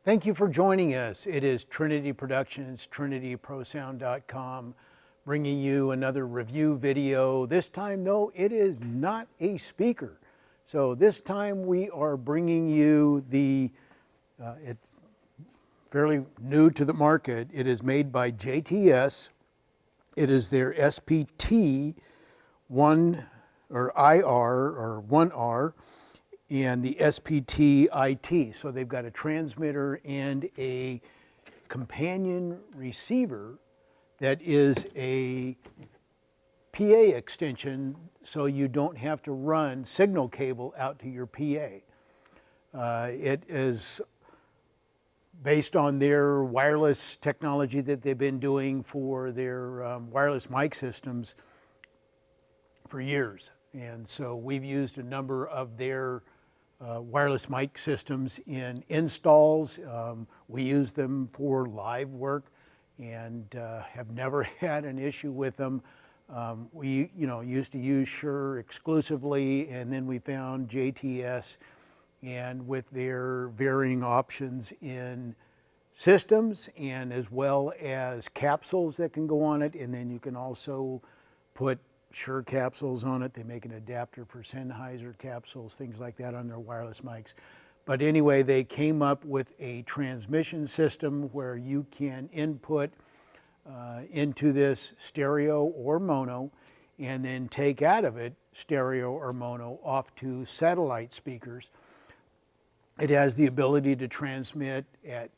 Thank you for joining us. It is Trinity Productions, trinityprosound.com, bringing you another review video. This time, though, it is not a speaker. So this time we are bringing you it's fairly new to the market. It is made by JTS. It is their SPT-1 or IR or 1R. And the SPT-IT. So they've got a transmitter and a companion receiver that is a PA extension, so you don't have to run signal cable out to your PA. It is based on their wireless technology that they've been doing for their wireless mic systems for years. And so we've used a number of their wireless mic systems in installs. We use them for live work and have never had an issue with them. We used to use Shure exclusively, and then we found JTS, and with their varying options in systems and as well as capsules that can go on it, and then you can also put Shure capsules on it. They make an adapter for Sennheiser capsules, things like that on their wireless mics. But anyway, they came up with a transmission system where you can input into this stereo or mono and then take out of it stereo or mono off to satellite speakers. It has the ability to transmit at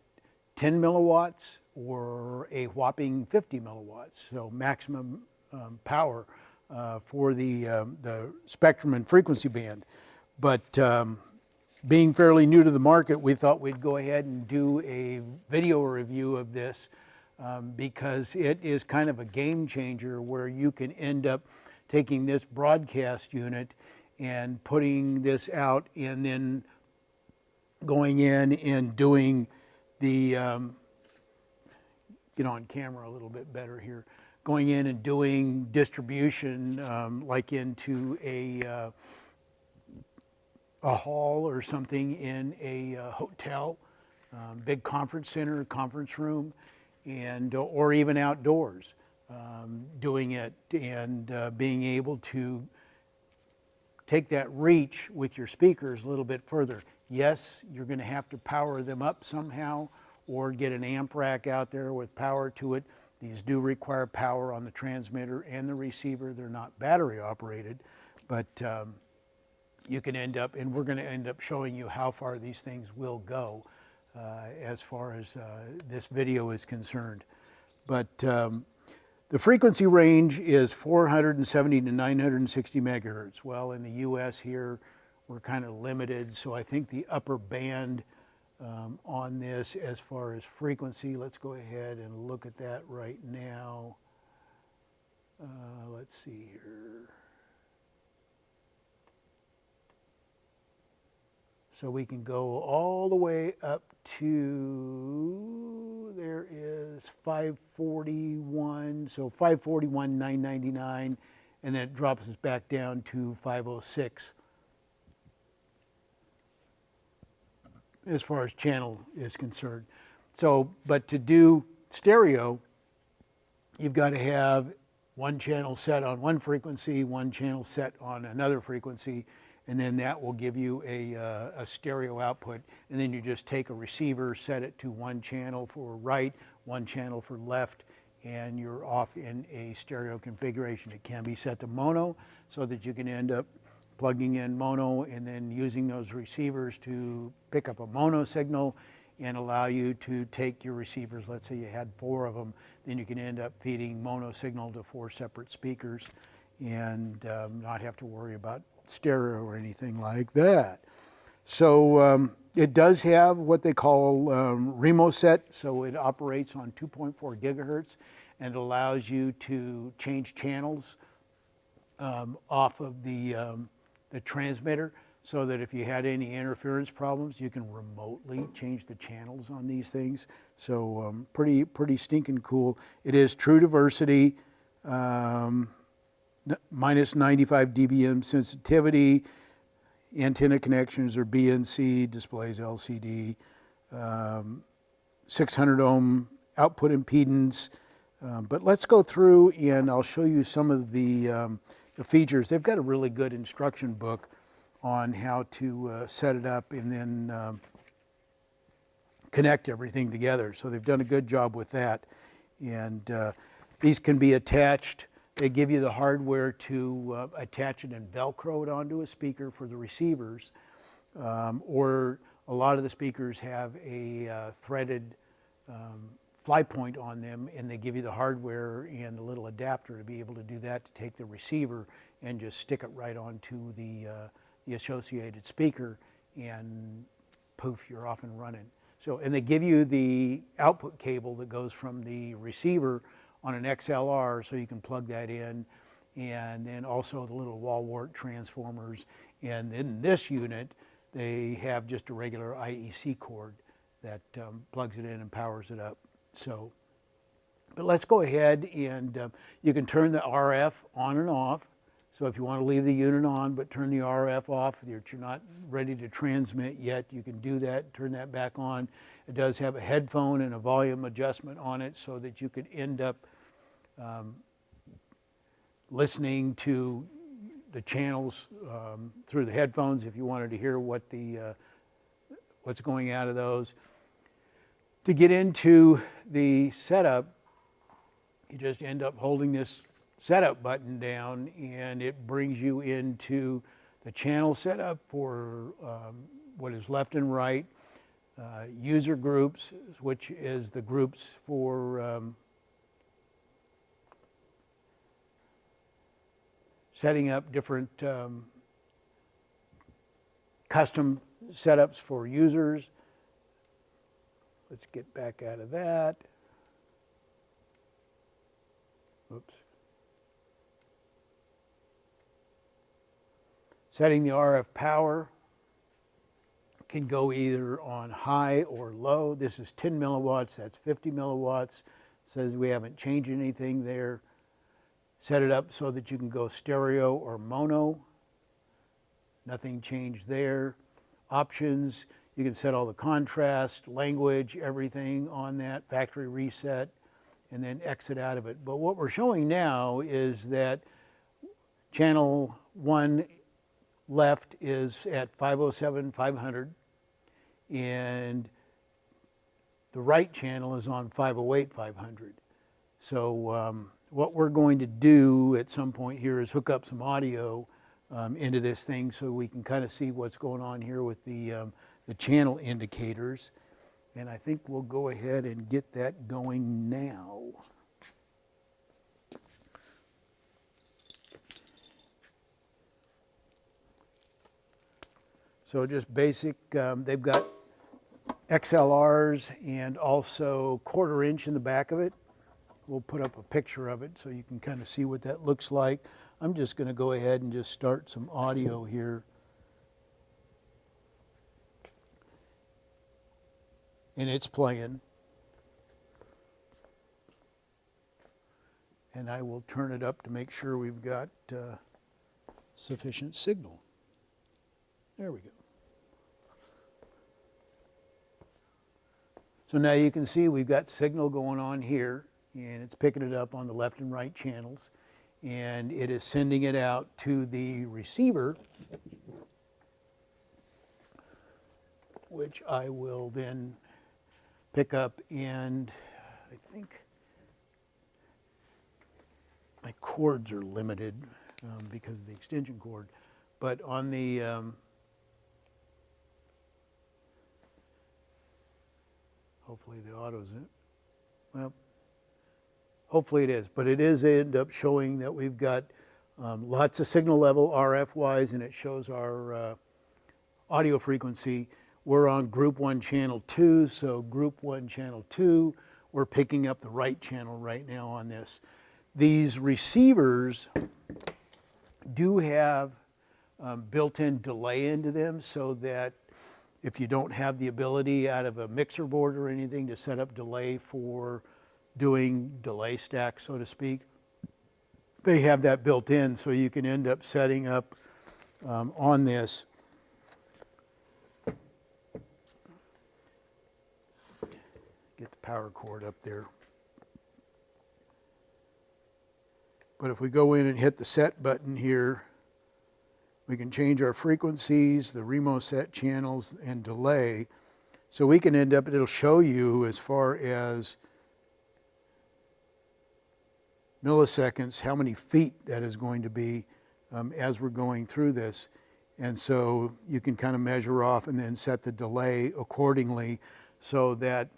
10 milliwatts or a whopping 50 milliwatts, so maximum power for the spectrum and frequency band. But being fairly new to the market, we thought we'd go ahead and do a video review of this because it is kind of a game changer where you can end up taking this broadcast unit and putting this out and then going in and doing the, get on camera a little bit better here, going in and doing distribution like into a hall or something in a hotel, big conference center, conference room, and or even outdoors, doing it and being able to take that reach with your speakers a little bit further. Yes, you're going to have to power them up somehow or get an amp rack out there with power to it. These do require power on the transmitter and the receiver. They're not battery operated, but you can end up, and we're going to end up showing you how far these things will go as far as this video is concerned. But the frequency range is 470 to 960 megahertz. Well, in the US here, we're kind of limited, so I think the upper band on this as far as frequency, let's go ahead and look at that right now. Let's see here. So we can go all the way up to, there is 541, so 541, 999, and then it drops us back down to 506. As far as channel is concerned. So, but to do stereo, you've got to have one channel set on one frequency, one channel set on another frequency, and then that will give you a stereo output. And then you just take a receiver, set it to one channel for right, one channel for left, and you're off in a stereo configuration. It can be set to mono so that you can end up plugging in mono and then using those receivers to pick up a mono signal and allow you to take your receivers. Let's say you had 4 of them, then you can end up feeding mono signal to 4 separate speakers and not have to worry about stereo or anything like that. So it does have what they call Remo set, so it operates on 2.4 gigahertz and allows you to change channels off of the transmitter, so that if you had any interference problems, you can remotely change the channels on these things. So pretty stinking cool. It is true diversity, minus 95 dBm sensitivity. Antenna connections are BNC, displays LCD. 600 ohm output impedance. But let's go through and I'll show you some of the features. They've got a really good instruction book on how to set it up and then connect everything together. So they've done a good job with that. And these can be attached. They give you the hardware to attach it and Velcro it onto a speaker for the receivers. Or a lot of the speakers have a threaded fly point on them, and they give you the hardware and a little adapter to be able to do that, to take the receiver and just stick it right onto the associated speaker, and poof, you're off and running. So, and they give you the output cable that goes from the receiver on an XLR, so you can plug that in, and then also the little wall wart transformers. And in this unit, they have just a regular IEC cord that plugs it in and powers it up. So, but let's go ahead and you can turn the RF on and off. So if you want to leave the unit on but turn the RF off, if you're not ready to transmit yet, you can do that, turn that back on. It does have a headphone and a volume adjustment on it so that you could end up listening to the channels through the headphones if you wanted to hear what what's going out of those. To get into the setup, you just end up holding this setup button down and it brings you into the channel setup for what is left and right, user groups, which is the groups for setting up different custom setups for users. Let's get back out of that. Oops. Setting the RF power can go either on high or low. This is 10 milliwatts, that's 50 milliwatts. Says we haven't changed anything there. Set it up so that you can go stereo or mono. Nothing changed there. Options, you can set all the contrast, language, everything on that, factory reset, and then exit out of it. But what we're showing now is that channel 1 left is at 507, 500, and the right channel is on 508, 500. So what we're going to do at some point here is hook up some audio into this thing so we can kind of see what's going on here with the channel indicators. And I think we'll go ahead and get that going now. So just basic, they've got XLRs and also 1/4 inch in the back of it. We'll put up a picture of it so you can kind of see what that looks like. I'm just going to go ahead and just start some audio here. And it's playing. And I will turn it up to make sure we've got sufficient signal. There we go. So now you can see we've got signal going on here, and it's picking it up on the left and right channels, and it is sending it out to the receiver, which I will then pick up, and I think my cords are limited because of the extension cord, but on the hopefully the auto's in. Well, hopefully it is, but it is end up showing that we've got lots of signal level RF-wise, and it shows our audio frequency. We're on group 1 channel 2, so group 1 channel 2, we're picking up the right channel right now on this. These receivers do have built-in delay into them so that if you don't have the ability out of a mixer board or anything to set up delay for doing delay stack, so to speak, they have that built in, so you can end up setting up on this power cord up there. But if we go in and hit the set button here, we can change our frequencies, the remo set channels, and delay. So we can end up, it'll show you as far as milliseconds, how many feet that is going to be as we're going through this. And so you can kind of measure off and then set the delay accordingly so that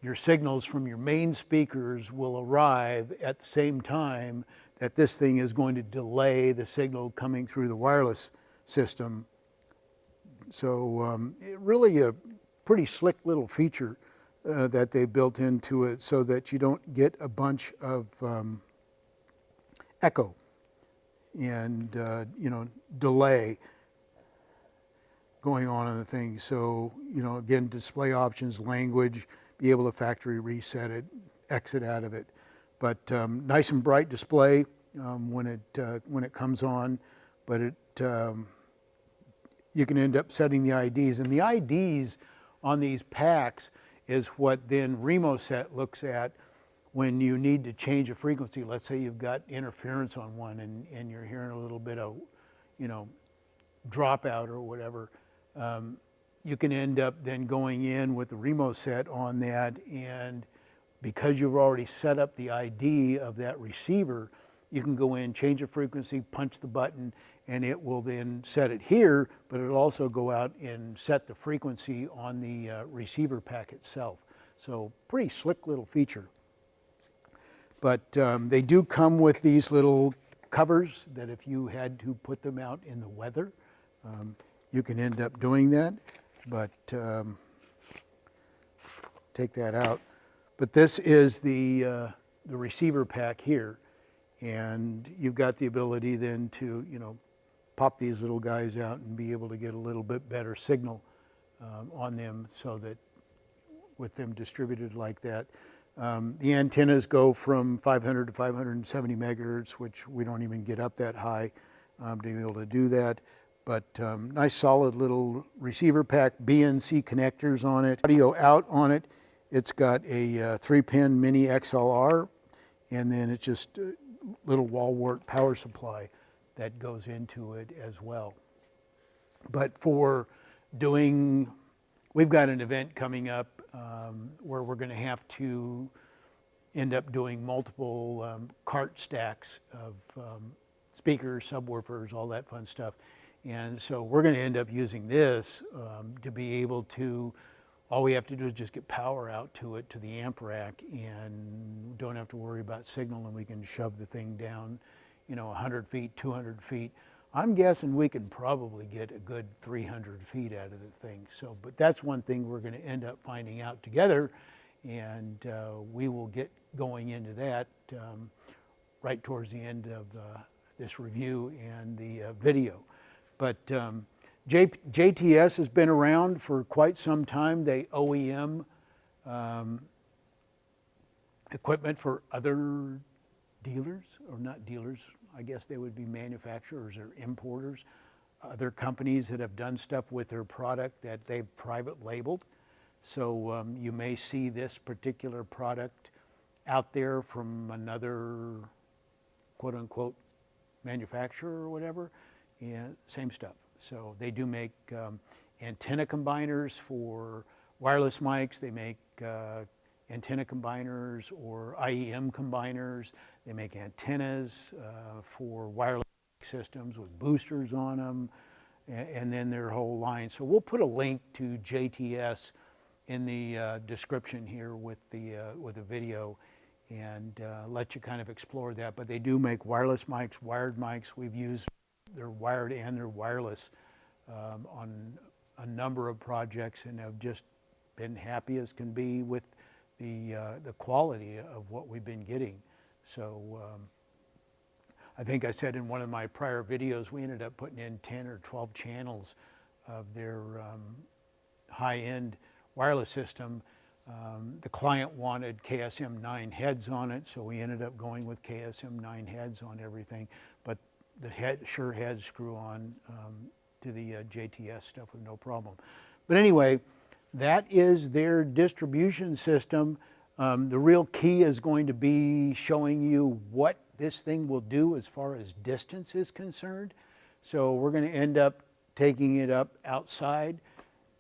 your signals from your main speakers will arrive at the same time that this thing is going to delay the signal coming through the wireless system. So really a pretty slick little feature that they built into it so that you don't get a bunch of echo and you know, delay going on the thing. So, you know, again, display options, language, be able to factory reset it, exit out of it. But nice and bright display when it comes on, but it you can end up setting the IDs, and the IDs on these packs is what then RemoSet looks at when you need to change a frequency. Let's say you've got interference on one and you're hearing a little bit of, you know, dropout or whatever. You can end up then going in with the RemoSet on that, and because you've already set up the ID of that receiver, you can go in, change a frequency, punch the button, and it will then set it here, but it'll also go out and set the frequency on the receiver pack itself. So pretty slick little feature. But they do come with these little covers that if you had to put them out in the weather, you can end up doing that. But take that out. But this is the receiver pack here, and you've got the ability then to, you know, pop these little guys out and be able to get a little bit better signal on them, so that with them distributed like that. The antennas go from 500 to 570 megahertz, which we don't even get up that high to be able to do that. But nice solid little receiver pack, BNC connectors on it. Audio out on it. It's got a 3-pin mini XLR, and then it's just a little wall wart power supply that goes into it as well. But for doing, we've got an event coming up where we're going to have to end up doing multiple cart stacks of speakers, subwoofers, all that fun stuff. And so we're going to end up using this to be able to, all we have to do is just get power out to it, to the amp rack, and don't have to worry about signal, and we can shove the thing down, you know, 100 feet, 200 feet. I'm guessing we can probably get a good 300 feet out of the thing. So, but that's one thing we're going to end up finding out together, and we will get going into that right towards the end of this review and the video. But JTS has been around for quite some time. They OEM equipment for other dealers, or not dealers, I guess they would be manufacturers or importers, other companies that have done stuff with their product that they've private labeled. So you may see this particular product out there from another quote unquote manufacturer or whatever, and same stuff. So they do make antenna combiners for wireless mics. They make antenna combiners or IEM combiners. They make antennas for wireless systems with boosters on them, and then their whole line. So we'll put a link to JTS in the description here with the video, and let you kind of explore that. But they do make wireless mics, wired mics. We've used their wired and their wireless on a number of projects, and have just been happy as can be with the quality of what we've been getting. So I think I said in one of my prior videos, we ended up putting in 10 or 12 channels of their high-end wireless system. The client wanted KSM 9 heads on it, so we ended up going with KSM 9 heads on everything. But the sure heads screw on to the JTS stuff with no problem. But anyway, that is their distribution system. The real key is going to be showing you what this thing will do as far as distance is concerned. So we're going to end up taking it up outside.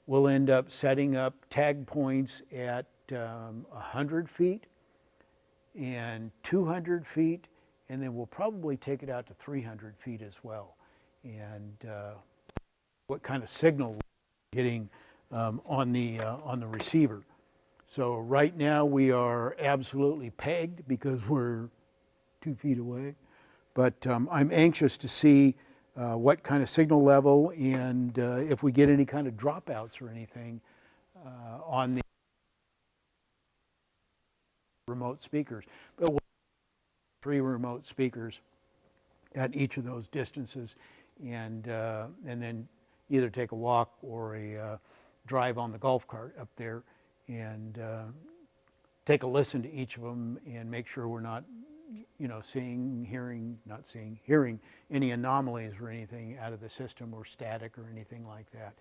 We'll end up setting up tag points at 100 feet and 200 feet, and then we'll probably take it out to 300 feet as well. And what kind of signal we're getting on the receiver. So right now we are absolutely pegged because we're 2 feet away. But I'm anxious to see what kind of signal level and if we get any kind of dropouts or anything on the remote speakers. But we'll have 3 remote speakers at each of those distances, and then either take a walk or a drive on the golf cart up there and take a listen to each of them and make sure we're not, hearing any anomalies or anything out of the system or static or anything like that.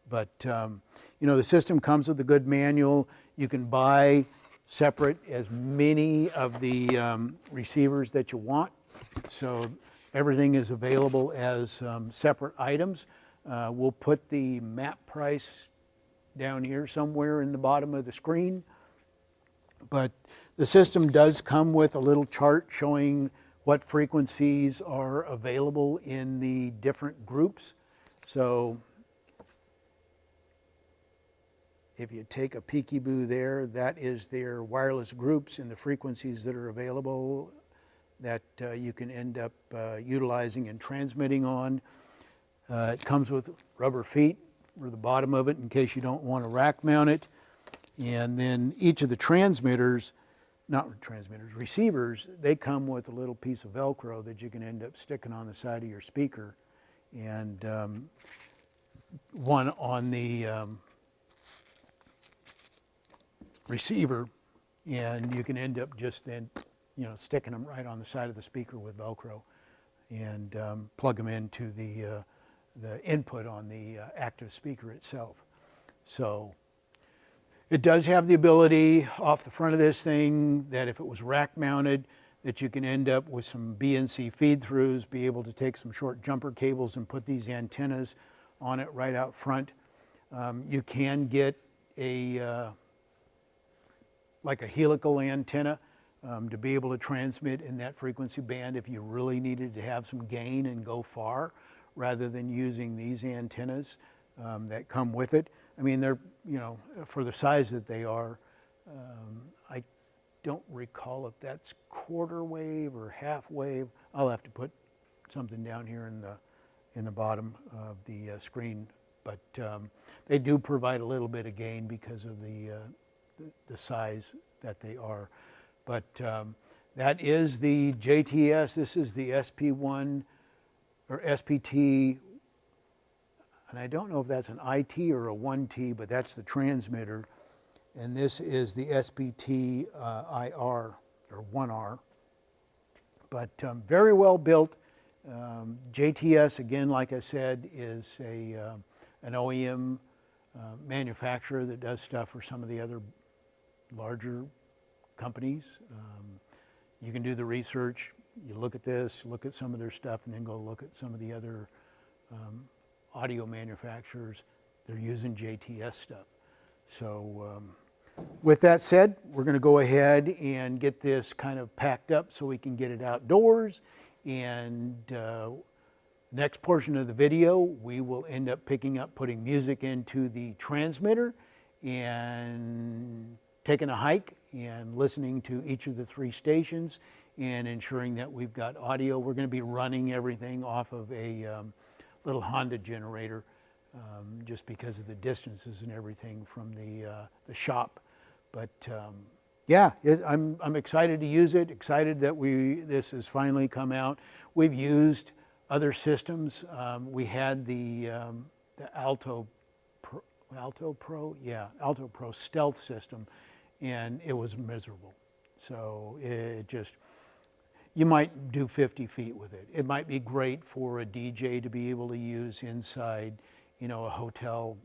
But, the system comes with a good manual. You can buy separate as many of the receivers that you want. So everything is available as separate items. We'll put the map price down here somewhere in the bottom of the screen. But the system does come with a little chart showing what frequencies are available in the different groups. So if you take a peekaboo there, that is their wireless groups and the frequencies that are available that you can end up utilizing and transmitting on. It comes with rubber feet for the bottom of it in case you don't want to rack mount it. And then each of the receivers, they come with a little piece of Velcro that you can end up sticking on the side of your speaker, and one on the receiver, and you can end up just then, sticking them right on the side of the speaker with Velcro, and plug them into the input on the active speaker itself. So it does have the ability off the front of this thing that if it was rack mounted, that you can end up with some BNC feed-throughs, be able to take some short jumper cables and put these antennas on it right out front. You can get like a helical antenna to be able to transmit in that frequency band if you really needed to have some gain and go far, rather than using these antennas that come with it. I mean, they're, for the size that they are, I don't recall if that's quarter wave or half wave. I'll have to put something down here in the bottom of the screen, but they do provide a little bit of gain because of the size that they are. But that is the JTS. This is the SP1 or SPT, and I don't know if that's an IT or a 1T, but that's the transmitter. And this is the SPT-1R or 1R. But very well built. JTS, again, like I said, is an OEM manufacturer that does stuff for some of the other larger companies. You can do the research. You look at this, look at some of their stuff, and then go look at some of the other audio manufacturers. They're using JTS stuff. So with that said, we're going to go ahead and get this kind of packed up so we can get it outdoors. And next portion of the video, we will end up putting music into the transmitter and taking a hike and listening to each of the 3 stations and ensuring that we've got audio. We're going to be running everything off of a little Honda generator just because of the distances and everything from the shop. But yeah, I'm excited to use it, excited that this has finally come out. We've used other systems. We had the Alto Pro Stealth system, and it was miserable. So it just, you might do 50 feet with it. It might be great for a DJ to be able to use inside, a hotel,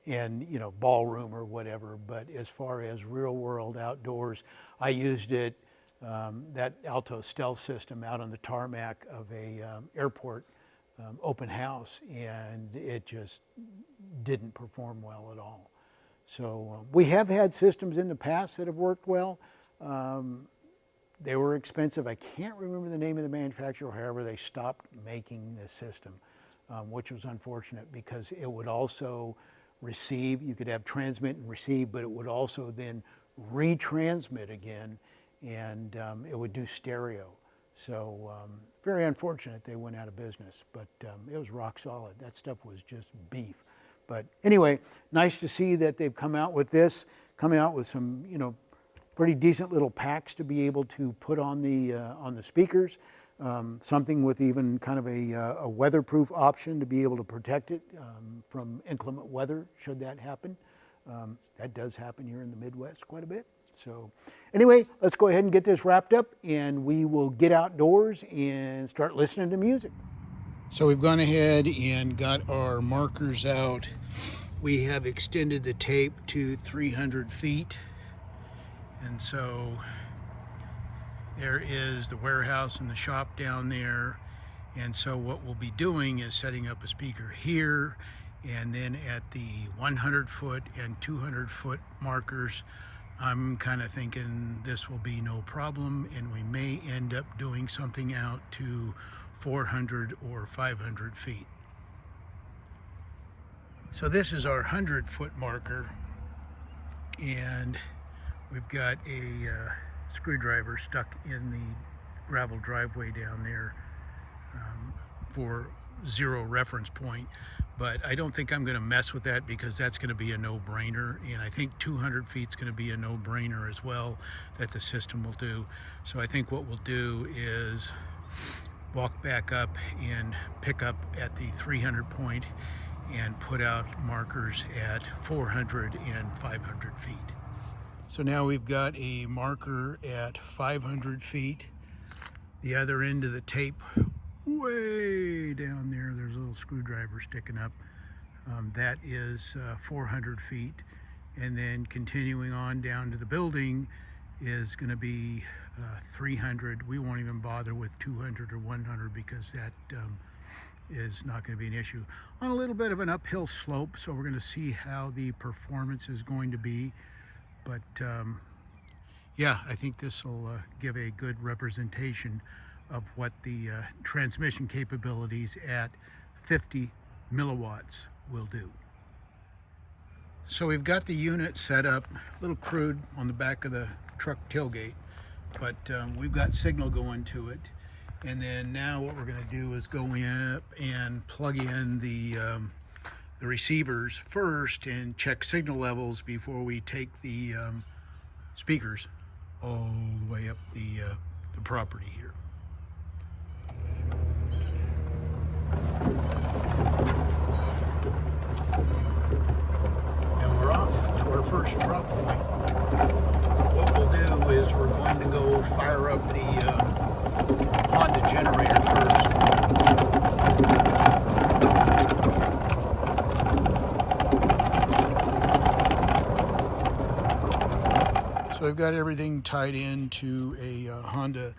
you know, ballroom or whatever. But as far as real world outdoors, I used it, that Alto stealth system out on the tarmac of a airport open house, and it just didn't perform well at all. So we have had systems in the past that have worked well. They were expensive. I can't remember the name of the manufacturer. However, they stopped making this system, which was unfortunate because it would also receive, you could have transmit and receive, but it would also then retransmit again, and it would do stereo. So very unfortunate they went out of business, but it was rock solid. That stuff was just beef. But anyway, nice to see that they've come out with this, coming out with some, you know, pretty decent little packs to be able to put on the speakers. Something with even kind of a weatherproof option to be able to protect it from inclement weather, should that happen. That does happen here in the Midwest quite a bit. So anyway, let's go ahead and get this wrapped up, and we will get outdoors and start listening to music. So we've gone ahead and got our markers out. We have extended the tape to 300 feet. And so there is the warehouse and the shop down there. And so what we'll be doing is setting up a speaker here, and then at the 100-foot and 200-foot markers, I'm kind of thinking this will be no problem, and we may end up doing something out to 400 or 500 feet. So this is our 100-foot marker, and we've got a screwdriver stuck in the gravel driveway down there for 0 reference point. But I don't think I'm going to mess with that because that's going to be a no-brainer, and I think 200 feet is going to be a no-brainer as well that the system will do. So I think what we'll do is walk back up and pick up at the 300 point and put out markers at 400 and 500 feet. So now we've got a marker at 500 feet. The other end of the tape, way down there, there's a little screwdriver sticking up. That is 400 feet. And then continuing on down to the building is going to be 300. We won't even bother with 200 or 100 because that is not going to be an issue. On a little bit of an uphill slope, so we're going to see how the performance is going to be. But yeah, I think this will give a good representation of what the transmission capabilities at 50 milliwatts will do. So we've got the unit set up, a little crude on the back of the truck tailgate, but we've got signal going to it. And then now what we're going to do is go in and plug in the receivers first and check signal levels before we take the speakers all the way up the property here. And we're off to our first drop point. What we'll do is we're going to go fire up the Honda generator first. So I've got everything tied into a Honda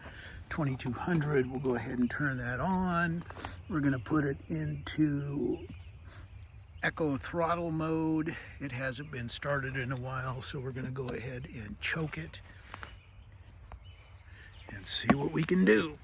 2200. We'll go ahead and turn that on. We're going to put it into echo throttle mode. It hasn't been started in a while, so we're going to go ahead and choke it and see what we can do.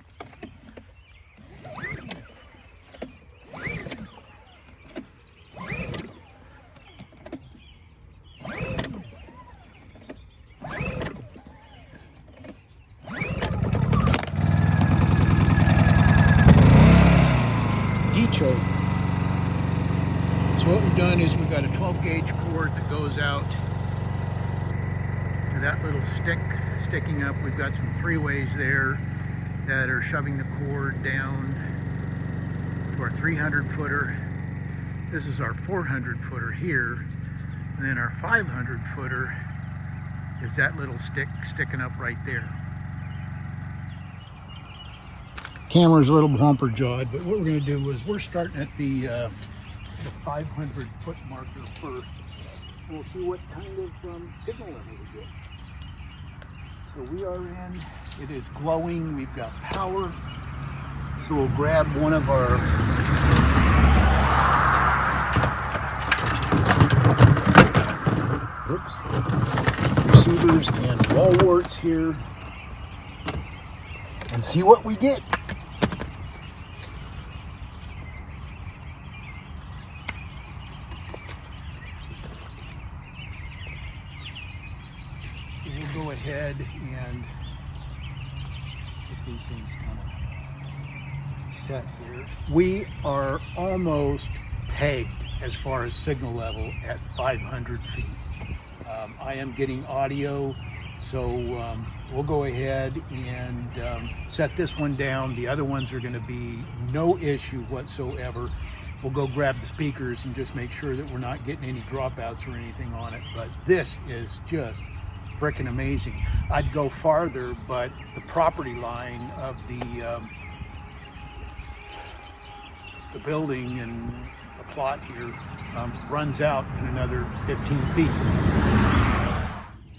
Choke. So what we've done is we've got a 12 gauge cord that goes out to that little stick sticking up. We've got some 3-ways there that are shoving the cord down to our 300 footer. This is our 400 footer here, and then our 500 footer is that little stick sticking up right there. Camera's a little bumper jawed, but what we're going to do is we're starting at the the 500-foot marker first. We'll see what kind of signal level we get. So we are in, it is glowing, we've got power. So we'll grab one of our receivers and wall warts here and see what we get. We'll go ahead and get these things kind of set here. We are almost pegged as far as signal level at 500 feet. I am getting audio, so we'll go ahead and set this one down. The other ones are going to be no issue whatsoever. We'll go grab the speakers and just make sure that we're not getting any dropouts or anything on it. But this is just freaking amazing. I'd go farther, but the property line of the building and the plot here runs out in another 15 feet.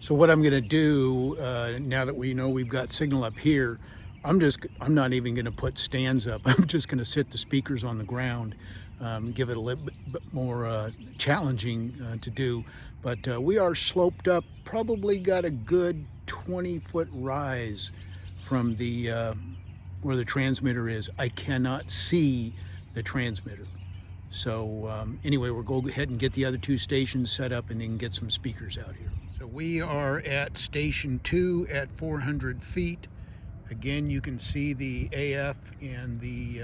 So what I'm going to do now that we know we've got signal up here, I'm not even going to put stands up. I'm just going to sit the speakers on the ground, give it a little bit more challenging to do. But we are sloped up, probably got a good 20-foot rise from the where the transmitter is. I cannot see the transmitter. So anyway, we'll go ahead and get the other two stations set up and then get some speakers out here. So we are at station 2 at 400 feet. Again, you can see the AF and the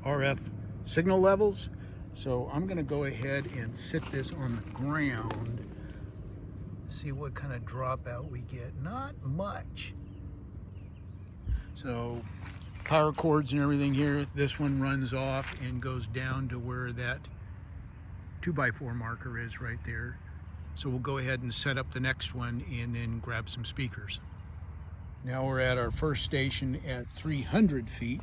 RF signal levels. So I'm going to go ahead and sit this on the ground, see what kind of dropout we get. Not much. So power cords and everything here. This one runs off and goes down to where that 2x4 marker is right there. So we'll go ahead and set up the next one and then grab some speakers. Now we're at our first station at 300 feet.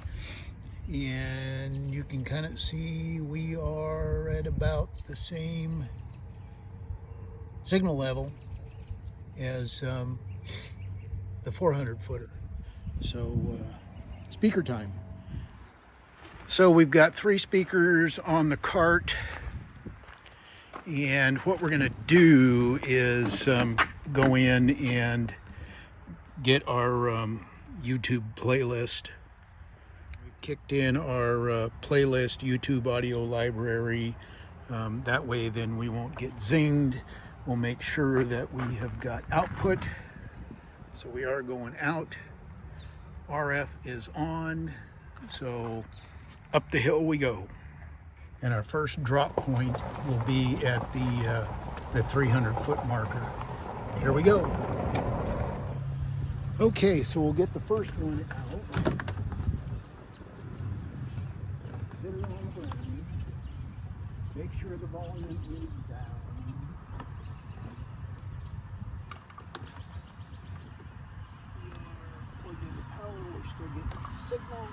And you can kind of see we are at about the same signal level as the 400 footer. So speaker time. So we've got 3 speakers on the cart, and what we're going to do is go in and get our YouTube playlist. We've kicked in our playlist YouTube audio library. That way then we won't get zinged. We'll make sure that we have got output. So we are going out. RF is on. So up the hill we go. And our first drop point will be at the 300-foot marker. Here we go. Okay, so we'll get the first one out. Sit it on the ground. Make sure the volume is down. We are plugged into power. We're still getting the signal.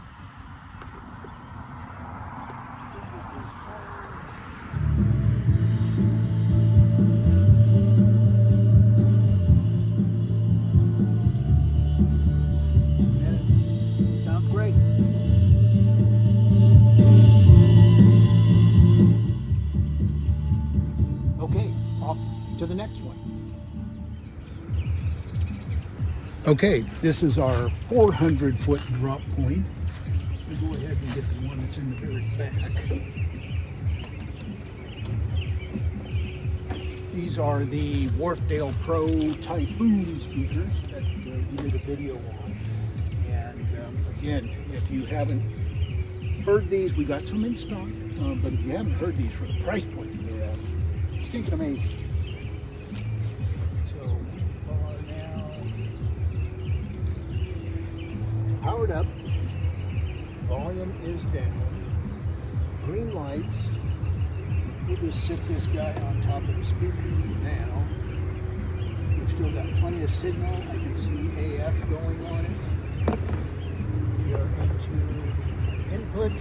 Sounds great. Okay, off to the next one. Okay, this is our 400-foot drop point. We'll go ahead and get the one that's in the very back. These are the Wharfdale Pro Typhoon speakers that we did a video on. And again, if you haven't heard these, we got some in stock. But if you haven't heard these for the price point that they're at, it's just amazing. So we are now powered up. Volume is down. Green lights. We'll just sit this guy on top of the speaker now. We've still got plenty of signal. I can see AF going on it. We are into input.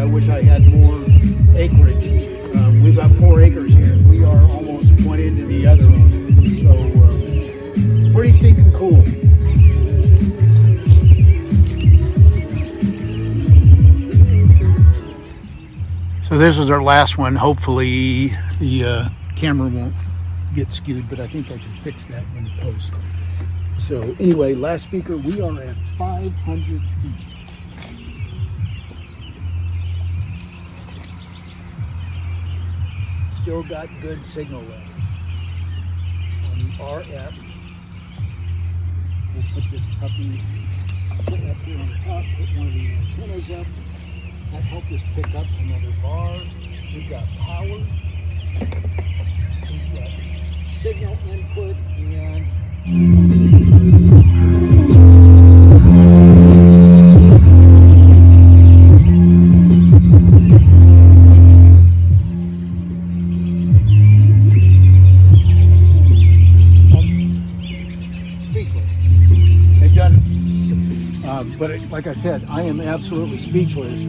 wish I had more acreage. We've got 4 acres here. We are almost one end to the other on it. So pretty stinking cool. So this is our last one. Hopefully the camera won't get skewed, but I think I can fix that in post. So anyway, last speaker, we are at 500 feet. Still got good signal level on the RF. We'll put this puppy up here on the top, put one of the antennas up. That helped us pick up another bar. We've got power. We've got signal input and speechless. They've done, but like I said, I am absolutely speechless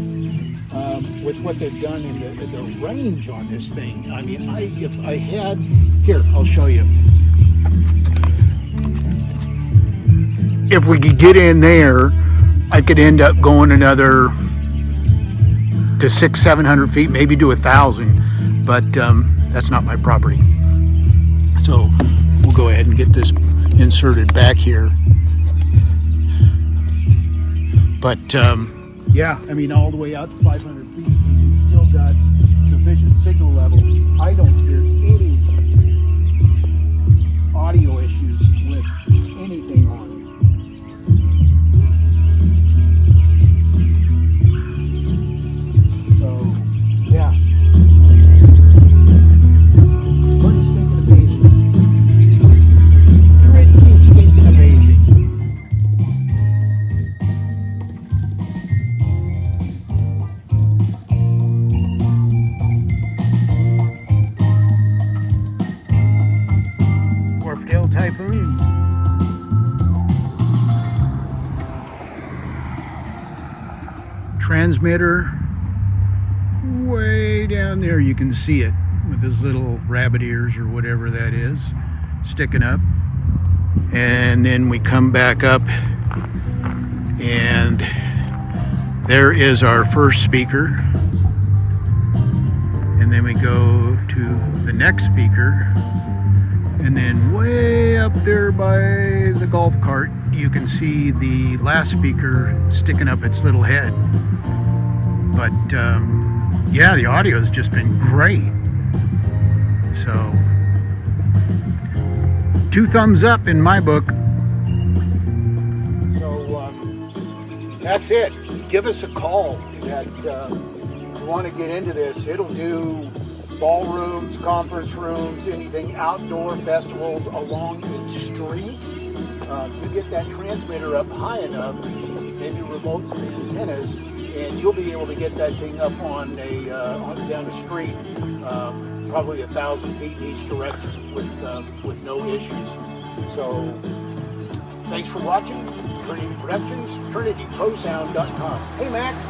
with what they've done in the range on this thing. I mean, if I had, here, I'll show you. If we could get in there, I could end up going another to 600-700 feet, maybe to 1,000, but that's not my property. So we'll go ahead and get this inserted back here. But yeah, I mean, all the way out to 500 feet, we've still got sufficient signal level. I don't hear any audio issues with anything on it. So, yeah. Pretty stinking amazing. Pretty stinking amazing. Typhoon. Transmitter way down there, you can see it with his little rabbit ears or whatever that is sticking up. And then we come back up and there is our first speaker. And then we go to the next speaker. And then way up there by the golf cart, you can see the last speaker sticking up its little head. But yeah, the audio has just been great. So 2 thumbs up in my book. So that's it. Give us a call that you want to get into this. It'll do ballrooms, conference rooms, anything outdoor, festivals along a street. You get that transmitter up high enough, maybe remote some antennas, and you'll be able to get that thing up on down the street, probably 1,000 feet in each direction with no issues. So thanks for watching. Trinity Productions, TrinityProSound.com. Hey Max.